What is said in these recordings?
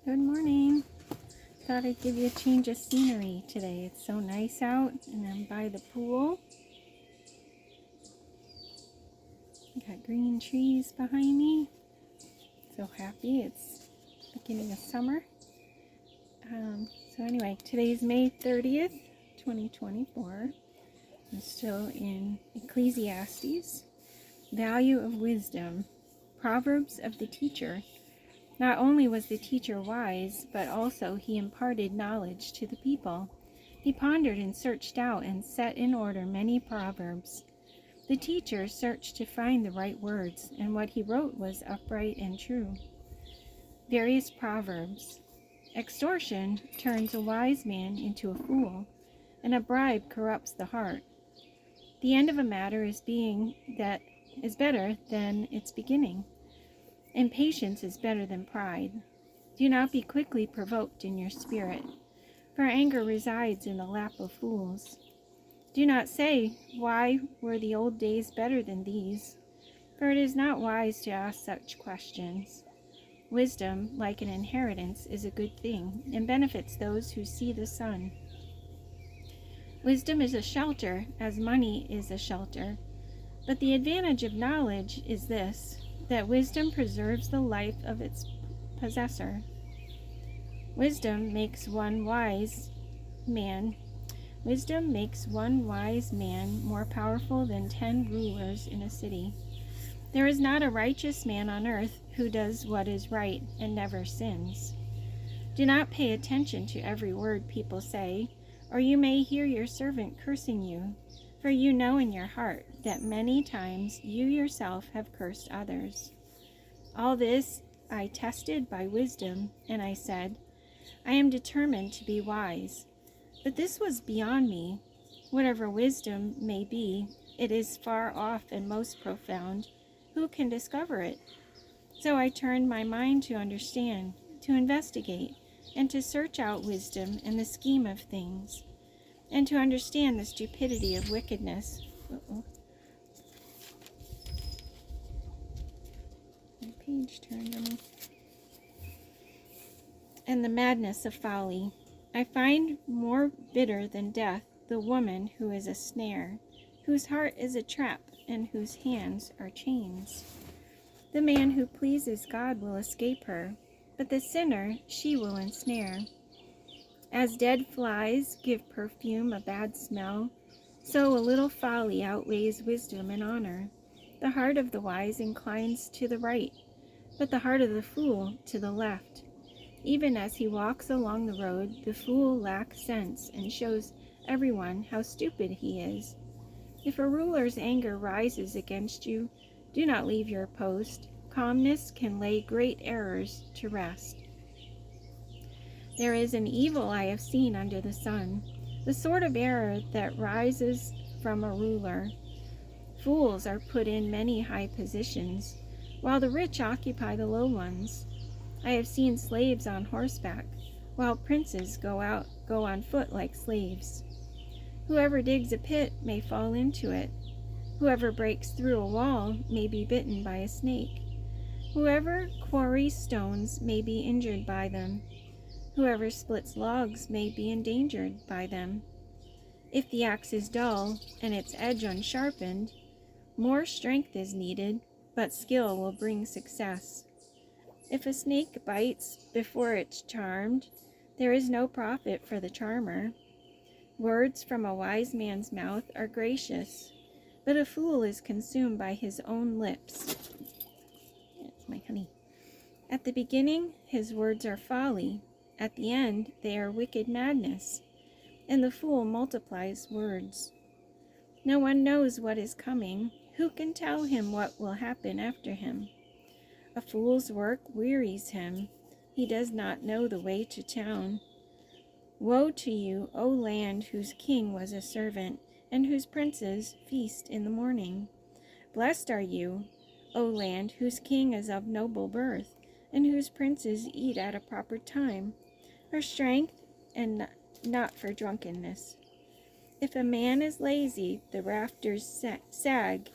Good morning. Thought I'd give you a change of scenery today. It's so nice out and I'm by the pool. Got green trees behind me. So happy it's beginning of summer. So anyway, today's May 30th, 2024. I'm still in Ecclesiastes. Value of wisdom. Proverbs of the teacher. Not only was the teacher wise, but also he imparted knowledge to the people. He pondered and searched out and set in order many proverbs. The teacher searched to find the right words, and what he wrote was upright and true. Various proverbs. Extortion turns a wise man into a fool, and a bribe corrupts the heart. The end of a matter is better than its beginning. Impatience is better than pride. Do not be quickly provoked in your spirit, for anger resides in the lap of fools. Do not say, "Why were the old days better than these?" For it is not wise to ask such questions. Wisdom, like an inheritance, is a good thing, and benefits those who see the sun. Wisdom is a shelter, as money is a shelter. But the advantage of knowledge is this, that wisdom preserves the life of its possessor. Wisdom makes one wise man more powerful than 10 rulers in a city. There is not a righteous man on earth who does what is right and never sins. Do not pay attention to every word people say, or you may hear your servant cursing you. For you know in your heart that many times you yourself have cursed others. All this I tested by wisdom, and I said, I am determined to be wise. But this was beyond me. Whatever wisdom may be, it is far off and most profound. Who can discover it? So I turned my mind to understand, to investigate, and to search out wisdom and the scheme of things, and to understand the stupidity of wickedness. My page turned on me. And the madness of folly. I find more bitter than death the woman who is a snare, whose heart is a trap, and whose hands are chains. The man who pleases God will escape her, but the sinner she will ensnare. As dead flies give perfume a bad smell, so a little folly outweighs wisdom and honor. The heart of the wise inclines to the right, but the heart of the fool to the left. Even as he walks along the road, the fool lacks sense and shows everyone how stupid he is. If a ruler's anger rises against you, do not leave your post. Calmness can lay great errors to rest. There is an evil I have seen under the sun, the sort of error that rises from a ruler. Fools are put in many high positions, while the rich occupy the low ones. I have seen slaves on horseback, while princes go on foot like slaves. Whoever digs a pit may fall into it. Whoever breaks through a wall may be bitten by a snake. Whoever quarries stones may be injured by them. Whoever splits logs may be endangered by them. If the axe is dull and its edge unsharpened, more strength is needed, but skill will bring success. If a snake bites before it's charmed, there is no profit for the charmer. Words from a wise man's mouth are gracious, but a fool is consumed by his own lips. That's my honey. At the beginning, his words are folly. At the end, they are wicked madness, and the fool multiplies words. No one knows what is coming. Who can tell him what will happen after him? A fool's work wearies him. He does not know the way to town. Woe to you, O land whose king was a servant, and whose princes feast in the morning. Blessed are you, O land whose king is of noble birth, and whose princes eat at a proper time, for strength and not for drunkenness. If a man is lazy, the rafters sag.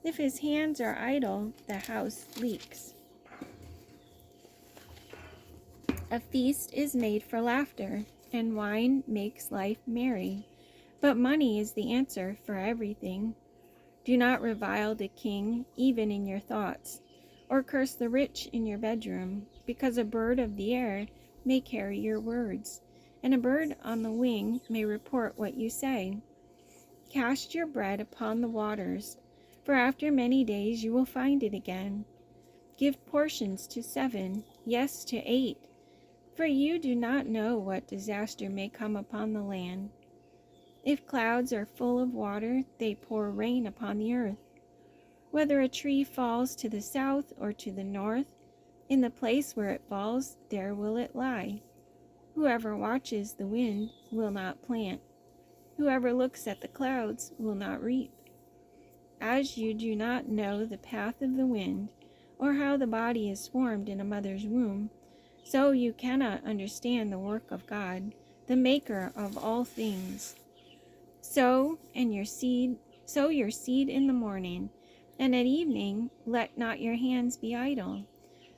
If his hands are idle, the house leaks. A feast is made for laughter, and wine makes life merry. But money is the answer for everything. Do not revile the king even in your thoughts, or curse the rich in your bedroom, because a bird of the air may carry your words, and a bird on the wing may report what you say. Cast your bread upon the waters, for after many days you will find it again. Give portions to 7, yes, to 8, for you do not know what disaster may come upon the land. If clouds are full of water, they pour rain upon the earth. Whether a tree falls to the south or to the north, in the place where it falls, there will it lie. Whoever watches the wind will not plant. Whoever looks at the clouds will not reap. As you do not know the path of the wind, or how the body is formed in a mother's womb, so you cannot understand the work of God, the maker of all things. Sow your seed in the morning, and at evening let not your hands be idle,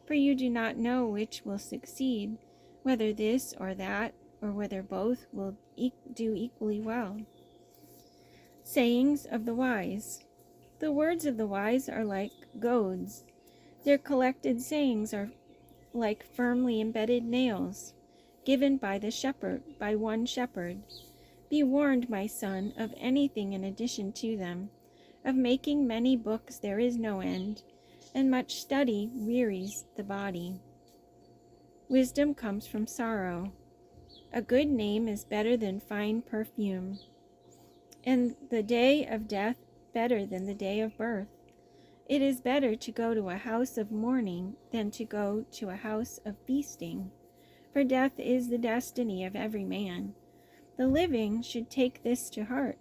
for you do not know which will succeed, whether this or that, or whether both will do equally well. Sayings of the wise. The words of the wise are like goads. Their collected sayings are like firmly embedded nails, given by one shepherd. Be warned, my son, of anything in addition to them. Of making many books there is no end, and much study wearies the body. Wisdom comes from sorrow. A good name is better than fine perfume, and the day of death better than the day of birth. It is better to go to a house of mourning than to go to a house of feasting, for death is the destiny of every man. The living should take this to heart.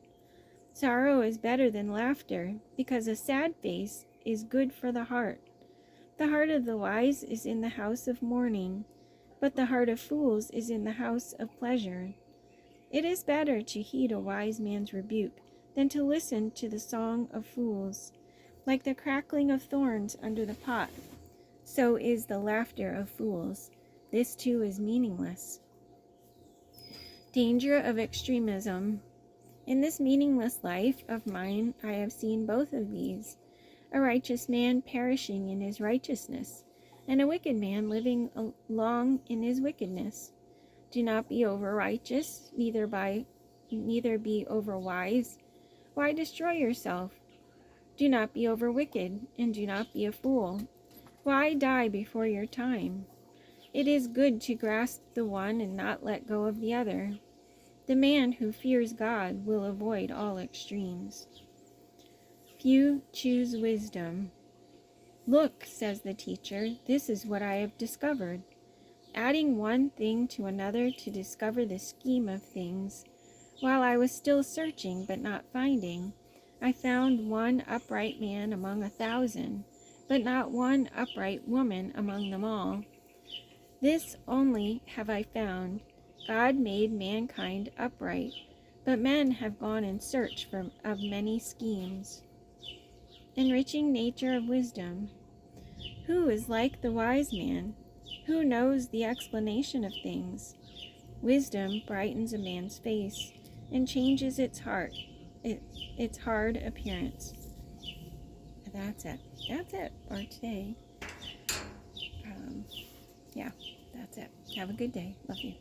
Sorrow is better than laughter, because a sad face is good for the heart. The heart of the wise is in the house of mourning, but the heart of fools is in the house of pleasure. It is better to heed a wise man's rebuke than to listen to the song of fools. Like the crackling of thorns under the pot, so is the laughter of fools. This too is meaningless. Danger of extremism. In this meaningless life of mine, I have seen both of these: a righteous man perishing in his righteousness, and a wicked man living long in his wickedness. Do not be over righteous, neither be over wise. Why destroy yourself? Do not be over wicked, and do not be a fool. Why die before your time? It is good to grasp the one and not let go of the other. The man who fears God will avoid all extremes. Few choose wisdom. Look, says the teacher, this is what I have discovered. Adding one thing to another to discover the scheme of things, while I was still searching but not finding, I found one upright man among 1,000, but not one upright woman among them all. This only have I found: God made mankind upright, but men have gone in search of many schemes. Enriching nature of wisdom. Who is like the wise man? Who knows the explanation of things? Wisdom brightens a man's face and changes its hard appearance. That's it for today. Yeah, that's it. Have a good day. Love you.